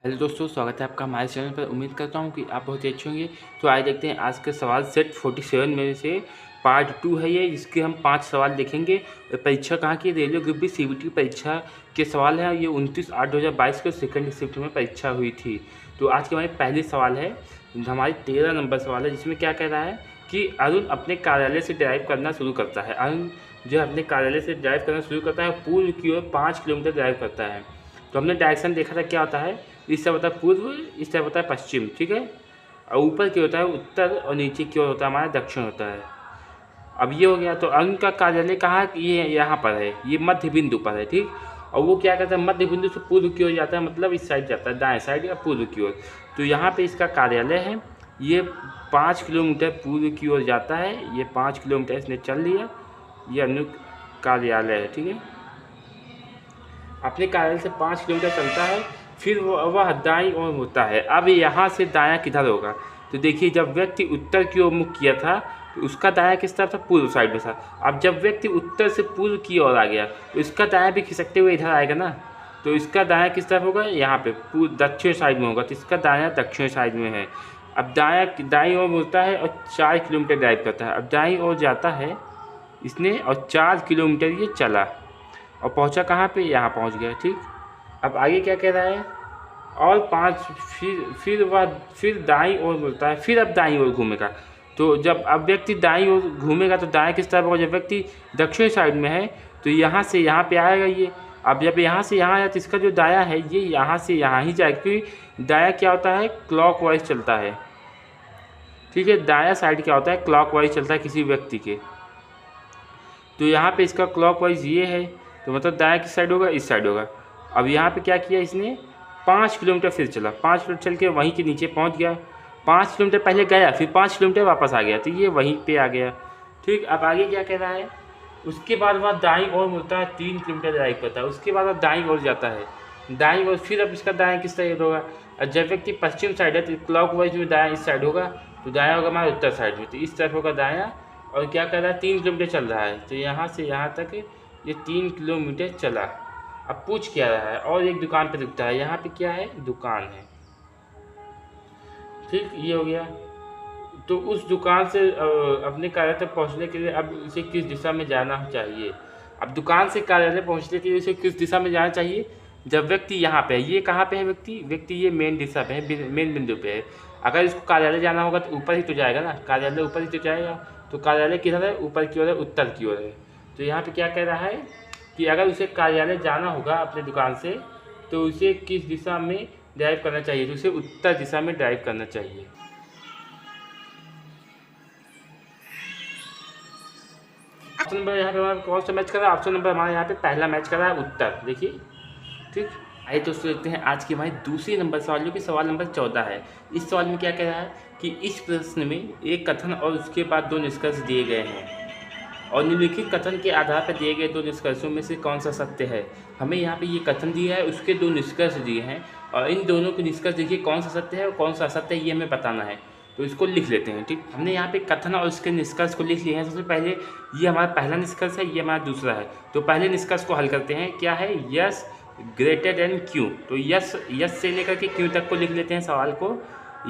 Hello दोस्तों, स्वागत है आपका हमारे चैनल पर। उम्मीद करता हूँ कि आप बहुत ही अच्छे होंगे। तो आइए देखते हैं आज का सवाल सेट 47 में से पार्ट 2 है ये, जिसके हम 5 सवाल देखेंगे। परीक्षा कहाँ की? रेलवे ग्रुप बी सीबीटी परीक्षा के सवाल है। ये 29/8/2022 को सेकंड शिफ्ट में परीक्षा हुई थी। तो आज के हमारे पहले सवाल है, हमारी 13 नंबर सवाल है, जिसमें क्या कह रहा है कि अरुण अपने कार्यालय से ड्राइव करना शुरू करता है। अरुण जो है अपने कार्यालय से ड्राइव करना शुरू करता है, पूर्व की ओर 5 किलोमीटर ड्राइव करता है। तो हमने डायरेक्शन देखा था क्या होता है, इस तरफ होता है पूर्व, इस तरफ होता है पश्चिम, ठीक है। और ऊपर की होता है उत्तर और नीचे की ओर होता है हमारा दक्षिण होता है। अब ये हो गया। तो अरुण का कार्यालय कहाँ है? ये यहाँ पर है, ये मध्य बिंदु पर है, ठीक। और वो क्या करता है, मध्य बिंदु से पूर्व की ओर जाता है, मतलब इस साइड जाता है, दाएं साइड या पूर्व की ओर। तो यहाँ पे इसका कार्यालय है, ये 5 किलोमीटर पूर्व की ओर जाता है। ये 5 किलोमीटर इसने चल लिया, ये अनु कार्यालय है, ठीक है। अपने कार्यालय से 5 किलोमीटर चलता है, फिर वह दाईं ओर होता है। अब यहाँ से दायां किधर होगा? तो देखिए, जब व्यक्ति उत्तर की ओर मुख किया था तो उसका दायां किस तरफ था? पूर्व साइड में था। अब जब व्यक्ति उत्तर से पूर्व की ओर आ गया तो इसका दायां भी खिसकते हुए इधर आएगा ना। तो इसका दायां किस तरफ होगा? यहाँ पे पूर्व दक्षिण साइड में होगा, तो इसका दायां दक्षिण साइड में है। अब दाईं ओर मुड़ता है और 4 किलोमीटर ड्राइव करता है। अब दाईं ओर जाता है इसने और 4 किलोमीटर ये चला और पहुंचा कहाँ पे? यहाँ पहुंच गया, ठीक। अब आगे क्या कह रहा है? और 5 फिर दाईं ओर मुड़ता है, फिर अब दाईं ओर घूमेगा। तो जब अब व्यक्ति दाईं ओर घूमेगा तो दाएं किस तरफ होगा? जब व्यक्ति दक्षिण साइड में है तो यहाँ से यहाँ पे आएगा ये। अब जब यहाँ से यहाँ आया तो इसका जो दाया है ये यहाँ से यहाँ ही जाएगा, क्योंकि दाया क्या होता है? क्लॉकवाइज चलता है, ठीक है। दाया साइड क्या होता है? क्लॉकवाइज चलता है किसी व्यक्ति के। तो यहाँ पे इसका क्लॉकवाइज ये है, तो मतलब दाया किस साइड होगा? इस साइड होगा। अब यहाँ पे क्या किया इसने? 5 किलोमीटर फिर चला, 5 किलोमीटर चल के वहीं के नीचे पहुँच गया। 5 किलोमीटर पहले गया, फिर 5 किलोमीटर वापस आ गया, तो ये वहीं पे आ गया, ठीक। अब आगे क्या कह रहा है? उसके बाद वह दाईं ओर मुड़ता है, 3 किलोमीटर ड्राइव करता है। उसके बाद वह दाईं ओर जाता है, दाईं ओर फिर अब इसका दायां किस साइड होगा? और जब व्यक्ति पश्चिम साइड है तो क्लॉकवाइज में दायां इस साइड होगा, तो दायां होगा हमारा उत्तर साइड में, तो इस तरफ होगा दायां। और क्या कर रहा है? 3 किलोमीटर चल रहा है, तो यहाँ से यहाँ तक ये 3 किलोमीटर चला। अब पूछ क्या रहा है? और एक दुकान पे रुकता है। यहाँ पे क्या है? दुकान है, ठीक। ये हो गया। तो उस दुकान से अपने कार्यालय तक पहुँचने के लिए अब इसे किस दिशा में जाना चाहिए? अब दुकान से कार्यालय पहुँचने के लिए इसे किस दिशा में जाना चाहिए? जब व्यक्ति यहाँ पे है, ये कहाँ पे है व्यक्ति ये मेन दिशा पे है, मेन बिंदु पे है। अगर इसको कार्यालय जाना होगा तो ऊपर ही तो जाएगा ना, कार्यालय ऊपर ही तो जाएगा। तो कार्यालय किधर है? ऊपर की ओर है, उत्तर की ओर है। तो यहाँ पे क्या कह रहा है कि अगर उसे कार्यालय जाना होगा अपने दुकान से तो उसे किस दिशा में ड्राइव करना चाहिए? तो उसे उत्तर दिशा में ड्राइव करना चाहिए। ऑप्शन नंबर यहाँ पे हमारा कौन सा मैच कर रहा है? ऑप्शन नंबर हमारे यहाँ पे पहला मैच कर रहा है, उत्तर, देखिए, ठीक। आइए दोस्तों देखते हैं आज की हमारी दूसरी नंबर सवाल, जो कि सवाल नंबर 14 है। इस सवाल में क्या कह रहा है कि इस प्रश्न में एक कथन और उसके बाद 2 निष्कर्ष दिए गए हैं और निम्नलिखित कथन के आधार पर दिए गए 2 निष्कर्षों में से कौन सा सत्य है? हमें यहाँ पे ये कथन दिया है, उसके 2 निष्कर्ष दिए हैं और इन दोनों के निष्कर्ष देखिए कौन सा सत्य है और कौन सा असत्य है, ये हमें बताना है। तो इसको लिख लेते हैं, ठीक। हमने यहाँ पे कथन और उसके निष्कर्ष को लिख लिए हैं। सबसे पहले ये हमारा पहला निष्कर्ष है, ये हमारा दूसरा है। तो पहले निष्कर्ष को हल करते हैं। क्या है? Yes greater then Q. तो यस से लेकर के क्यू तक को लिख लेते हैं सवाल को।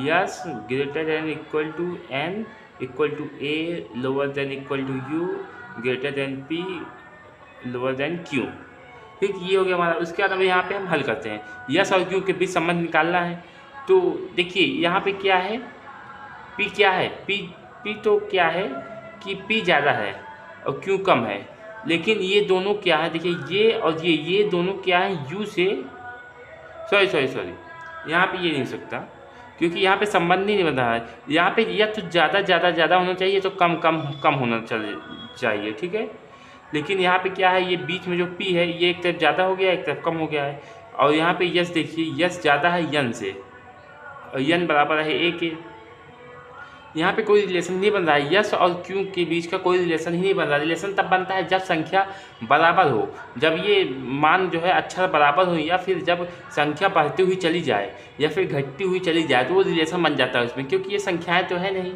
S greater than equal to N equal to A lower than equal to U greater than P lower than Q, ठीक। ये हो गया हमारा। उसके बाद हमें यहाँ पे हम हल करते हैं, यस और क्यू के बीच संबंध निकालना है। तो देखिए यहाँ पे क्या है? पी क्या है? पी तो क्या है कि पी ज़्यादा है और क्यू कम है। लेकिन ये दोनों क्या है? देखिए ये और ये दोनों क्या है? यू से सॉरी यहाँ पे ये नहीं हो सकता, क्योंकि यहाँ पे संबंध ही नहीं बन रहा है। यहाँ पे या तो ज़्यादा होना चाहिए, तो कम होना चाहिए, ठीक है। लेकिन यहाँ पे क्या है? ये बीच में जो पी है ये एक तरफ ज़्यादा हो गया, एक तरफ कम हो गया है। और यहाँ पे यस देखिए, यस ज़्यादा है यन से और यन बराबर है ए के। यहाँ पे कोई रिलेशन नहीं बन रहा है, यस और क्यू के बीच का कोई रिलेशन ही नहीं बन रहा। रिलेशन तब बनता है जब संख्या बराबर हो, जब ये मान जो है अक्षर बराबर हो, या फिर जब संख्या बढ़ती हुई चली जाए या फिर घटती हुई चली जाए, तो वो रिलेशन बन जाता है उसमें, क्योंकि ये संख्याएं तो है नहीं,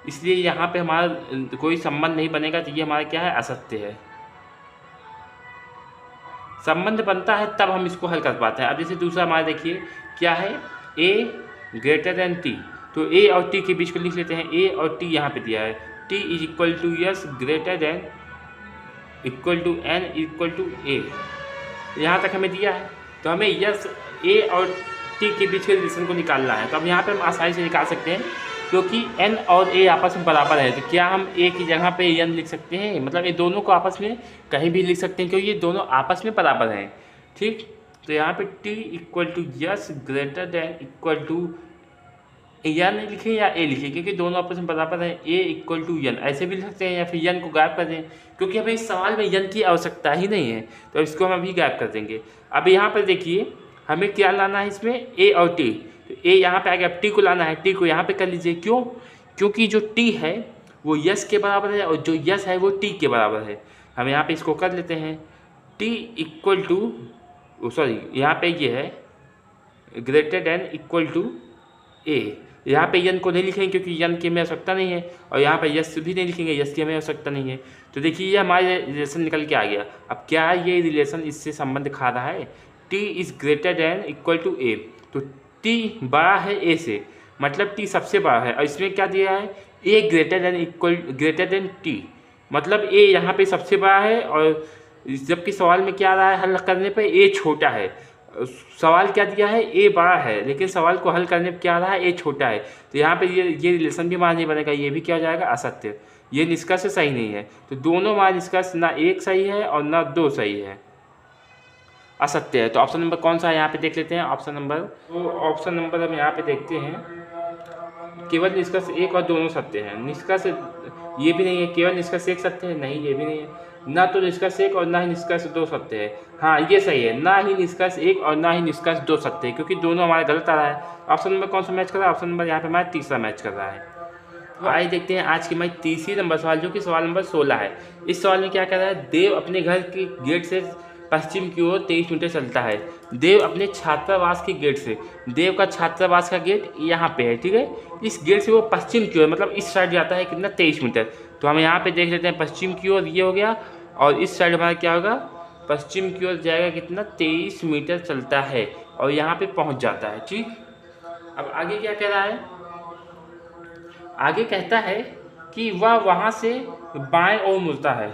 इसलिए यहाँ पे हमारा कोई संबंध नहीं बनेगा। तो ये हमारा क्या है? असत्य है। संबंध बनता है तब हम इसको हल कर पाते हैं। अब जैसे दूसरा हमारा देखिए क्या है, a ग्रेटर देन t, तो a और t के बीच को लिख लेते हैं। a और t यहाँ पे दिया है, t is equal to S greater than equal to n equal to a, यहाँ तक हमें दिया है। तो हमें यस a और t के बीच के रिलेशन को निकालना है। तो अब यहाँ पर हम आसानी से निकाल सकते हैं क्योंकि n और a आपस में बराबर है। तो क्या हम a की जगह पे n लिख सकते हैं, मतलब ये दोनों को आपस में कहीं भी लिख सकते हैं क्योंकि ये दोनों आपस में बराबर हैं। ठीक, तो यहाँ पे t equal to S greater than equal to n लिखें या a लिखें, क्योंकि दोनों आपस में बराबर है। a इक्वल टू n ऐसे भी लिख सकते हैं या फिर n को गायब कर दें, क्योंकि हमें इस सवाल में n की आवश्यकता ही नहीं है, तो इसको हम अभी गायब कर देंगे। अब यहाँ पर देखिए हमें क्या लाना है इसमें, a और t। तो a यहाँ पे आ गया, टी को लाना है, टी को यहाँ पे कर लीजिए। क्यों? क्योंकि जो टी है वो यस के बराबर है और जो यस है वो टी के बराबर है। हम यहाँ पे इसको कर लेते हैं, टी इक्वल टू सॉरी यहाँ पे ये है ग्रेटर देन इक्वल टू ए। यहाँ पे यन को नहीं लिखेंगे क्योंकि यन की हमें आवश्यकता नहीं है, और यहाँ पे यस भी नहीं लिखेंगे, यस की हमें आवश्यकता नहीं है। तो देखिए ये हमारे रिलेशन निकल के आ गया। अब क्या ये रिलेशन इससे संबंध खा रहा है, T is greater than equal to A, तो टी बड़ा है ए से, मतलब टी सबसे बड़ा है। और इसमें क्या दिया है, ए ग्रेटर देन टी, मतलब ए यहाँ पे सबसे बड़ा है, और जबकि सवाल में क्या आ रहा है, हल करने पे ए छोटा है। सवाल क्या दिया है, ए बड़ा है, लेकिन सवाल को हल करने पे क्या आ रहा है, ए छोटा है। तो यहाँ पे ये रिलेशन भी मान नहीं बनेगा, ये भी क्या हो जाएगा, असत्य। ये निष्कर्ष सही नहीं है। तो दोनों हमारे निष्कर्ष ना एक सही है और ना दो सही है, असत्य है। तो ऑप्शन नंबर कौन सा है यहाँ पे देख लेते हैं। ऑप्शन नंबर हम यहाँ पे देखते हैं, केवल निष्कर्ष एक और दोनों सत्य है। निष्कर्ष ये भी नहीं है, केवल निष्कर्ष एक सत्य है, नहीं ये भी नहीं है। ना तो निष्कर्ष एक और ना ही निष्कर्ष दो सत्य है। हाँ ये सही है, ना ही निष्कर्ष एक और ना ही निष्कर्ष दो सत्य है, क्योंकि दोनों हमारे गलत आ रहा है। ऑप्शन नंबर कौन सा मैच कर रहा है, ऑप्शन नंबर यहाँ पे हमारा तीसरा मैच कर रहा है। तो आइए देखते हैं आज की हमारी तीसरी नंबर सवाल, जो कि सवाल नंबर 16 है। इस सवाल में क्या कह रहा है, देव अपने घर के गेट से पश्चिम की ओर 23 मीटर चलता है। देव अपने छात्रावास के गेट से, देव का छात्रावास का गेट यहाँ पे है, ठीक है। इस गेट से वो पश्चिम की ओर, मतलब इस साइड जाता है कितना, 23 मीटर। तो हम यहाँ पे देख लेते हैं पश्चिम की ओर ये हो गया, और इस साइड हमारा क्या होगा, पश्चिम की ओर जाएगा कितना, 23 मीटर चलता है और यहाँ पे पहुँच जाता है। ठीक, अब आगे क्या कह रहा है, आगे कहता है कि वह वहाँ से बाएं ओर मुड़ता है।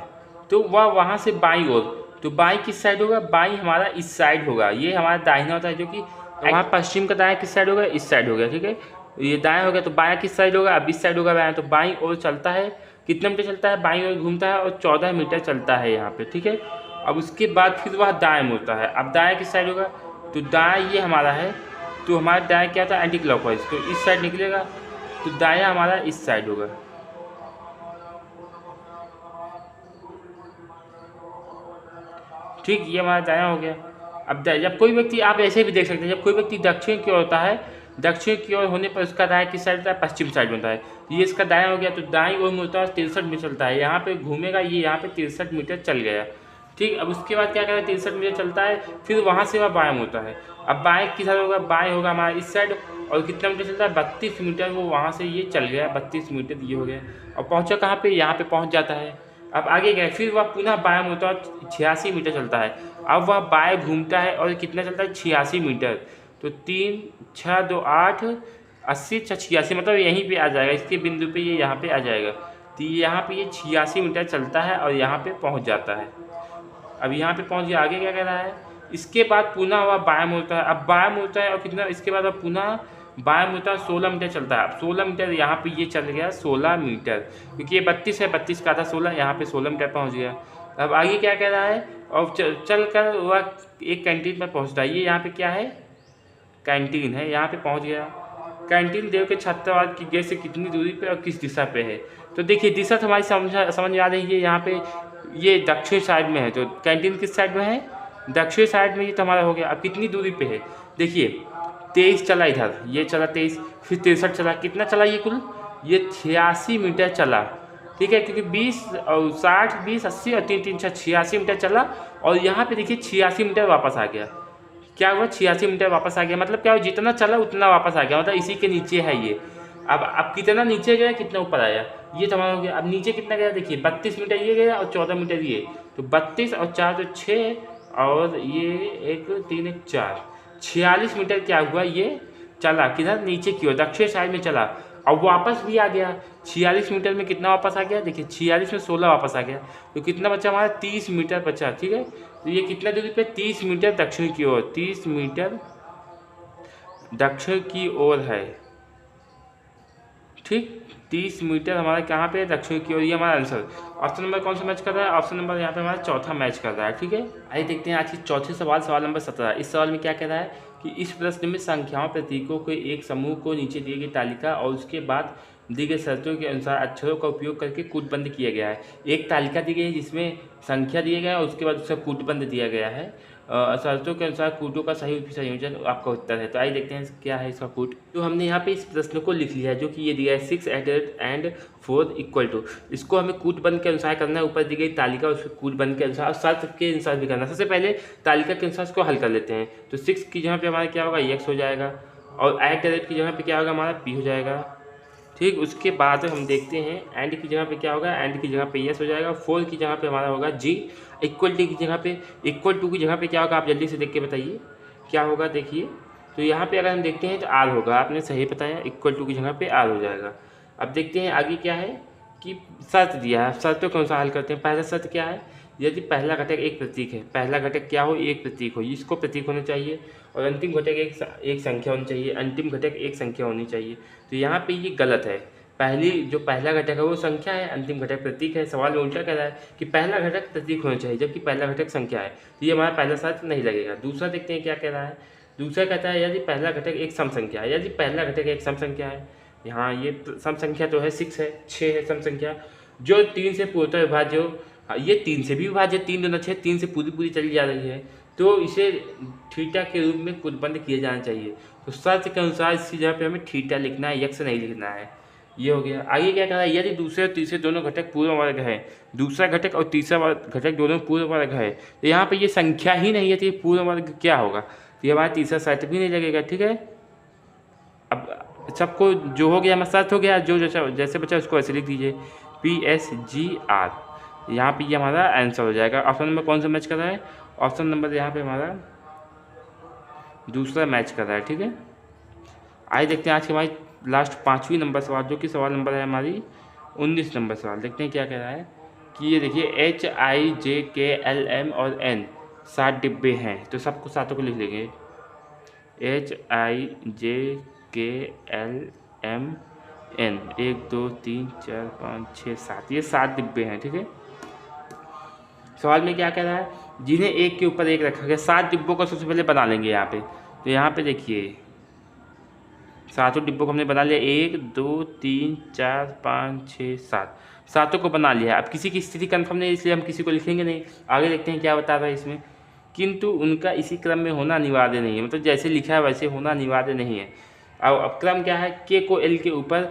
तो वह वहाँ से बाईं ओर, तो बाईं किस साइड होगा, बाईं हमारा इस साइड होगा, ये हमारा दाहिना होता है, जो कि वहाँ पश्चिम का दायां किस साइड होगा, इस साइड हो गया, ठीक है। ये दायां हो गया, तो बायां किस साइड होगा, अब इस साइड होगा बायां। तो बाईं ओर चलता है, कितने मीटर चलता है, बाईं ओर घूमता है और 14 मीटर चलता है यहाँ पे, ठीक है। अब उसके बाद फिर वह दाएँ मुड़ता है। अब दायां किस साइड होगा, तो दायां ये हमारा है, तो हमारा दायां क्या था, एंटी क्लॉकवाइज, तो इस साइड निकलेगा, तो दायां हमारा इस साइड होगा। ठीक, ये हमारा दायां हो गया। अब जब कोई व्यक्ति, आप ऐसे भी देख सकते हैं, जब कोई व्यक्ति दक्षिण की ओर होता है, दक्षिण की ओर होने पर उसका दायां किस साइड होता है, पश्चिम साइड में होता है। ये इसका दायां हो गया, तो दाईं ओर में होता है, 63 मीटर चलता है, यहाँ पे घूमेगा, ये यहाँ पे 63 मीटर चल गया। ठीक, अब उसके बाद क्या करें, 63 मीटर चलता है, फिर वहाँ से वह बाएं होता है। अब बाएं किस साइड होगा, बाएं होगा हमारा इस साइड, और कितना मीटर चलता है, 32 मीटर, वो वहाँ से ये चल गया, 32 मीटर ये हो गया, और पहुँचा कहाँ पे, यहाँ पे पहुँच जाता है। अब आगे गए, फिर वह पुनः बाएं होता है, 86 मीटर चलता है। अब वह बाएं घूमता है और कितना चलता है, 86 मीटर। तो 3 6 2 8 80 86, मतलब यहीं पे आ जाएगा, इसके बिंदु पे ये यहाँ पे आ जाएगा। तो यहाँ पे ये 86 मीटर चलता है और यहाँ पे पहुँच जाता है। अब यहाँ पे पहुँच गया, आगे क्या कह रहा है, इसके बाद पुनः वह बाएं मुड़ता है। अब बाएं मुड़ता है और कितना, इसके बाद वह पुनः बाएं मुड़ता है, 16 मीटर चलता है। अब 16 मीटर यहाँ पे ये चल गया 16 मीटर, क्योंकि ये 32 है, 32 का था 16, यहाँ पे 16 मीटर पहुँच गया। अब आगे क्या कह रहा है, और चल कर वह एक कैंटीन पर पहुँचता है। ये यहाँ पे क्या है, कैंटीन है, यहाँ पे पहुँच गया। कैंटीन देव के छात्रावास की गेट से कितनी दूरी पे और किस दिशा पे है। तो देखिए दिशा तो हमारी समझ में आ रही है, यहाँ पे ये दक्षिण साइड में है, तो कैंटीन किस साइड में है, दक्षिण साइड में, ये तो हमारा हो गया। अब कितनी दूरी पे है, देखिए 23 चला इधर, ये चला 23, फिर 63 चला, कितना चला ये कुल, ये 86 मीटर चला, ठीक है। क्योंकि 20 और 60 20 80 और 3 3 6 86 मीटर चला, और यहाँ पे देखिए 86 मीटर वापस आ गया। क्या हुआ, 86 मीटर वापस आ गया, मतलब क्या हुआ, जितना चला उतना वापस आ गया, मतलब इसी के नीचे है ये। अब कितना नीचे गया, कितना ऊपर आया, ये तमाम हो गया। अब नीचे कितना गया, देखिए 32 मीटर ये गया और 14 मीटर ये, तो 32 और 4 तो 6 और ये 1 3 1 4 46 मीटर क्या हुआ, ये चला किधर, नीचे की ओर दक्षिण साइड में चला और वापस भी आ गया। 46 मीटर में कितना वापस आ गया, देखिए 46 में 16 वापस आ गया, तो कितना बचा हमारा 30 मीटर बचा। ठीक है, तो ये कितना दूरी पे, 30 मीटर दक्षिण की ओर, 30 मीटर दक्षिण की ओर है। ठीक, 30 मीटर हमारा कहाँ पे है, दक्षिण की ओर। ये हमारा आंसर। ऑप्शन नंबर कौन सा मैच कर रहा है, ऑप्शन नंबर यहाँ पे हमारा चौथा मैच कर रहा है। ठीक है, आइए देखते हैं आज की चौथे सवाल, सवाल नंबर 17। इस सवाल में क्या कह रहा है कि इस प्रश्न में संख्याओं प्रतीकों के एक समूह को नीचे दिए गई तालिका और उसके बाद दी गई शर्तों के अनुसार अक्षरों का उपयोग करके कूटबंद किया गया है। एक तालिका दी गई है जिसमें संख्या दिया गया है और उसके बाद उसका कूटबंद दिया गया है। शर्तों के अनुसार कूटों का सही संयोजन आपका उत्तर है। तो आइए देखते हैं क्या है इसका कूट। तो हमने यहाँ पे इस प्रश्न को लिख लिया है, जो कि ये दिया है 6 एंड 4 इक्वल टू। इसको हमें कूटबंद के अनुसार करना है, ऊपर दी गई तालिका उसके कूटबंद के अनुसार और शर्त के अनुसार भी करना है। सबसे पहले तालिका के अनुसार इसको हल कर लेते हैं। तो 6 की जगह पे हमारा क्या होगा, x हो जाएगा और @ की जगह पे क्या होगा, हमारा p हो जाएगा। ठीक, उसके बाद हम देखते हैं एंड की जगह पे क्या होगा, एंड की जगह पे यस हो जाएगा। 4 की जगह पे हमारा होगा जी। इक्वल टू की जगह पे, इक्वल टू की जगह पे क्या होगा, आप जल्दी से देख के बताइए क्या होगा। देखिए, तो यहाँ पे अगर हम देखते हैं तो आर होगा, आपने सही बताया, इक्वल टू की जगह पे आर हो जाएगा। अब देखते हैं आगे क्या है कि शर्त दिया है, शर्तों कौन सा हल करते हैं। पहला शर्त क्या है, यदि पहला घटक एक प्रतीक है, पहला घटक क्या हो, एक प्रतीक हो, इसको प्रतीक होना चाहिए और अंतिम घटक एक संख्या होनी चाहिए, अंतिम घटक एक संख्या होनी चाहिए। तो यहाँ पे ये गलत है। पहली जो पहला घटक है वो संख्या है, अंतिम घटक प्रतीक है। सवाल में उल्टा कह रहा है कि पहला घटक प्रतीक होना चाहिए जबकि पहला घटक संख्या है, तो ये हमारा पहला शर्त नहीं लगेगा। दूसरा देखते हैं क्या कह रहा है। दूसरा कहता है यदि पहला घटक एक सम संख्या है, यदि पहला घटक एक सम संख्या है, यहाँ ये सम संख्या तो है 6 है, 6 है सम संख्या, जो 3 से पूर्णतः विभाज्य हो। ये 3 से भी विभाज्य, 3 दूना 6, 3 से पूरी चली जा रही है, तो इसे थीटा के रूप में कूटबंद किया जाना चाहिए। तो शर्त के अनुसार इसकी जगह पे हमें थीटा लिखना है, यक्स नहीं लिखना है। ये हो गया। आगे क्या कह रहा है, यदि दूसरे और तीसरे दोनों घटक पूर्ण वर्ग है, दूसरा घटक और तीसरा घटक दोनों पूर्ण वर्ग है, तो यहाँ पे ये संख्या ही नहीं है, तो ये पूर्ण वर्ग क्या होगा, तो ये हमारा तीसरा शर्त भी नहीं लगेगा। ठीक है, अब सबको जो हो गया हमारा शर्त हो गया, जो जैसे बचा उसको ऐसे लिख दीजिए PSGR। यहाँ पे ये हमारा आंसर हो जाएगा। ऑप्शन नंबर कौन सा मैच कर रहा है, ऑप्शन नंबर यहाँ पे हमारा दूसरा मैच कर रहा है। ठीक है, आइए देखते हैं आज के हमारी लास्ट 5वीं नंबर सवाल, जो कि सवाल नंबर है हमारी 19 नंबर सवाल। देखते हैं क्या कह रहा है कि ये देखिए HIJKLM और N 7 डिब्बे हैं, तो सबको सातों को लिख लेंगे। HIJKLM N 1 2 3 4 5 6 7, ये 7 डिब्बे हैं। ठीक है, सवाल में क्या कह रहा है, जिन्हें एक के ऊपर एक रखा गया। 7 डिब्बों को सबसे पहले बना लेंगे यहाँ पे। तो यहाँ पे देखिए 7 डिब्बों को हमने बना लिया, 1 2 3 4 5 6 7, सातों को बना लिया। अब किसी की स्थिति कन्फर्म नहीं, इसलिए हम किसी को लिखेंगे नहीं। आगे देखते हैं क्या बता रहा है इसमें, किंतु उनका इसी क्रम में होना अनिवार्य नहीं है, मतलब जैसे लिखा है वैसे होना अनिवार्य नहीं है। अब क्रम क्या है, के को एल के ऊपर,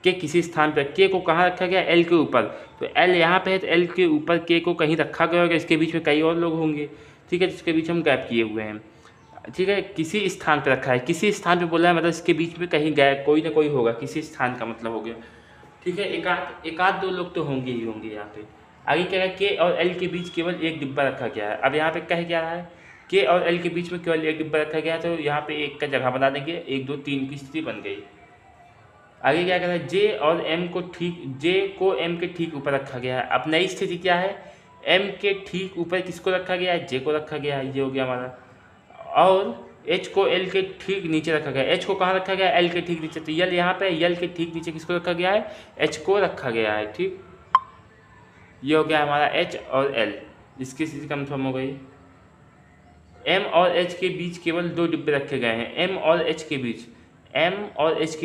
के किसी स्थान पर, के को कहाँ रखा गया, एल के ऊपर, तो एल यहाँ पे है तो एल के ऊपर के को कहीं रखा गया होगा, इसके बीच में कई और लोग होंगे। ठीक है, जिसके बीच हम गैप किए हुए हैं। ठीक है, किसी स्थान पर रखा है, किसी स्थान पे बोला है, मतलब इसके बीच में कहीं गैप कोई ना कोई होगा, किसी स्थान का मतलब हो गया। ठीक है, एक आध दो लोग तो होंगे ही होंगे यहाँ पे। आगे क्या है, के और एल के बीच केवल एक डिब्बा रखा गया है। अब यहाँ पे कह क्या रहा है, के और एल के बीच में केवल एक डिब्बा रखा गया है, तो यहाँ पे एक का जगह बना देंगे, 1 2 3 की स्थिति बन गई। आगे क्या कह रहा है, जे को एम के ठीक ऊपर रखा गया है। अब नई स्थिति क्या है, एम के ठीक ऊपर किसको रखा गया है, जे को रखा गया है, ये हो गया हमारा। और एच को एल के ठीक नीचे रखा गया है। एच को कहाँ रखा गया है, एल के ठीक नीचे, तो यल यहाँ पे, यल के ठीक नीचे किसको रखा गया है, एच को रखा गया है। ठीक, ये हो गया हमारा एच और एल, इसकी स्थिति कन्फर्म हो गई। एम और एच के बीच केवल 2 डिब्बे रखे गए हैं, एम और एच के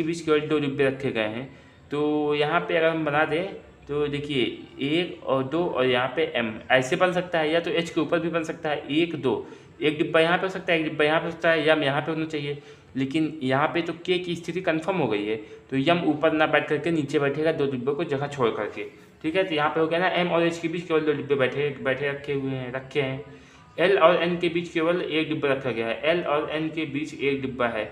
बीच केवल 2 डिब्बे रखे गए हैं। तो यहाँ पे अगर हम बना दें तो देखिए 1 और 2 और यहाँ पे m ऐसे बन सकता है, या तो h के ऊपर भी बन सकता है, 1 2, एक डिब्बा यहाँ पे हो सकता है, एक डिब्बा यहाँ पे हो सकता है, यम यहाँ पे होना चाहिए। लेकिन यहाँ पे तो k की स्थिति कंफर्म हो गई है, तो यम ऊपर ना बैठ करके नीचे बैठेगा 2 डिब्बों को जगह छोड़ करके। ठीक है, तो यहाँ पे हो गया ना, m और h के बीच केवल 2 डिब्बे बैठे रखे हैं। l और n के बीच केवल एक डिब्बा रखा गया है, l और n के बीच एक डिब्बा है,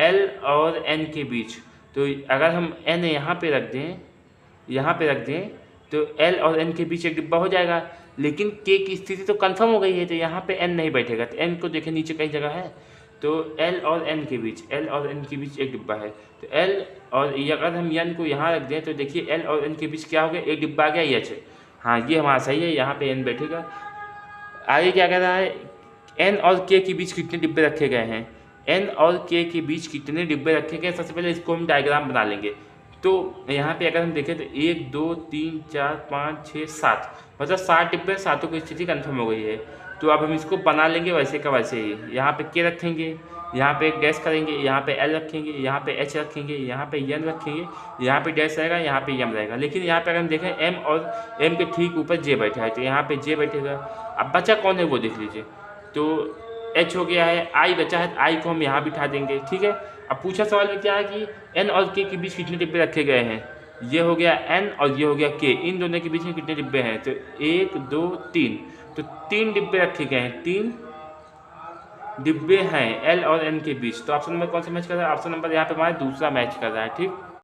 l और n के बीच। तो अगर हम n यहाँ पे रख दें तो l और n के बीच एक डिब्बा हो जाएगा। लेकिन के की स्थिति तो कंफर्म हो गई है, तो यहाँ पे एन नहीं बैठेगा। तो एन को देखें नीचे कई जगह है, तो एल और एन के बीच, एल और एन के बीच एक डिब्बा है। तो एल और ये अगर हम एन को यहाँ रख दें तो देखिए एल और एन के बीच क्या हो गया, एक डिब्बा आ गया एच। हाँ ये हमारा सही है, यहाँ पे एन बैठेगा। आगे क्या कह रहा है, एन और के के बीच कितने डिब्बे रखे गए हैं, एन और के के बीच कितने डिब्बे रखे गए। सबसे पहले इसको हम डायग्राम बना लेंगे। तो यहाँ पे अगर हम देखें तो 1 2 3 4 5 6 7, मतलब 7 डिब्बे, सातों की स्थिति कंफर्म हो गई है। तो अब हम इसको बना लेंगे वैसे का वैसे ही। यहाँ पे के रखेंगे, यहाँ पे एक डैश करेंगे, यहाँ पे एल रखेंगे, यहाँ पे एच रखेंगे, यहाँ पे एन रखेंगे, यहाँ पे डैश रहेगा, यहाँ पे एम रहेगा। लेकिन यहाँ पे अगर हम देखें एम और एम के ठीक ऊपर जे बैठा है, तो यहाँ पे जे बैठेगा। अब बचा कौन है वो देख लीजिए। तो एच हो गया है, आई बचा है, आई को हम यहाँ बिठा देंगे, ठीक है। अब पूछा सवाल में क्या है कि एन और के के बीच कितने डिब्बे रखे गए हैं। ये हो गया एन और ये हो गया के, इन दोनों के बीच में कितने डिब्बे हैं, तो 1 2 3, तो 3 डिब्बे रखे गए हैं, 3 डिब्बे हैं एल और एन के बीच। तो ऑप्शन नंबर कौन सा मैच कर रहा है, ऑप्शन नंबर यहाँ पे हमारा दूसरा मैच कर रहा है, ठीक।